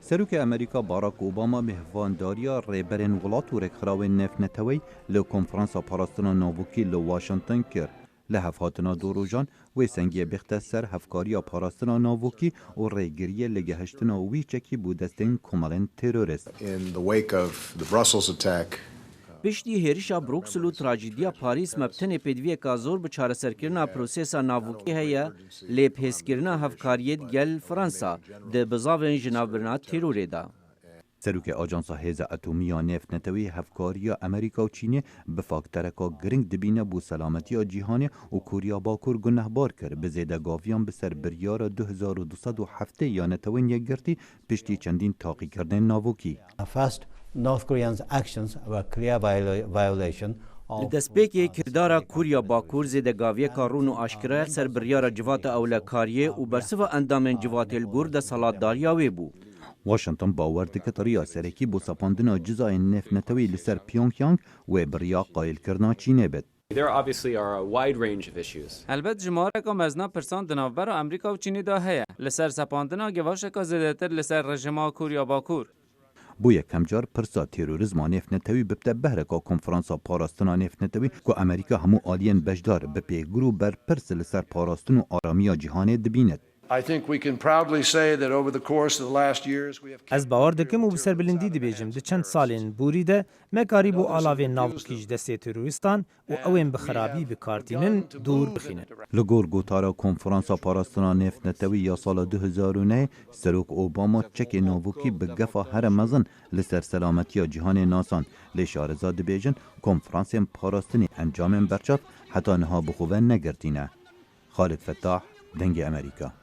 سەرۆکی ئەمریکا باراک ئۆباما میهوانداریە ڕێبەرên وڵات و ڕێکخراوên نێفنەتەوەی لە کۆنفرانسا پاراستنا ناوبووکی لە واشنگتن کرد. لە هەفهاتنا دو ڕۆژان وێ سەنگیە بێختە سەر هەفکاریە پاراستنا ناوبووکی و ڕێگریە لە گەهشتنا وی چەکی بوو دەستên کۆمەڵên تێرۆریست. پشتی هێرشا بروکسل و تراجیدیا پاریس مەبتنê pêdiviyeka zor bi çareserkirina prosesa navbûkî heye lê pêskirina hevkariyê gel Fransa di bizavên ji navbirina terorê de. سەرۆکی ئاجانسا هێزە ئەتۆمیە نێفنەتەوەی هەفکاریە ئەمریکا و چینê bi faktereka giring dibîne bû selametiya cîhanê û Koriya Bakur gunehbar kir bi zêdegaviyan bi ser biryara 2207 ya netewên yekgirtî piştî çendîn taqîkirinên navokî. North Korea's actions were clear violation Li destpêkê kirdara Koriya Bakur zêdegaviyeka rûn û aşkira ser biryara civata ewlekariyê û bersiva endamên civatê li gor desalatdariya wê bû. Washington bawer dike riya serekî bû sapandina cizayên nêfnetewî li ser Pyongyang wê biriya qayîlkirina Çînê bet. There obviously are a wide range of issues. Elbet jimareka mezna pirsan di navbera Amerîka û Çînê de heye li ser sepandina gevaşeka zêdetir li ser rejima Koriya Bakur. بۆ یەکەم جار پرسا تێرۆریزما نێفنەتەوی ببتە بەهرەکە کۆنفرانسا پاراستنا نێفنەتەوی کو ئەمریکا هەموو ئالیەن بەشدار بە پێگور و بەرپرس لەسەر پاراستن و ئارامیە جیهانێ دبینێت. Ez bawer dikim û bi serbilindî dibêjim di çend salên borî de mekarî bû alavên navbûkî ji destê terorîstan û ew ên bi xerabî bikartînin dûr bixînin. Li gor gotara konferansa parastina nêfnetewî ya sala 2009 Serok Obama çekê navbûkî bi gefa here mezin li ser selametiya cîhanê nasan lê şareza dibêjin konferansên parastinê encamên berçav heta niha bi xwe ve negirtîne. Xalid Fettah, Dengê Amerîka.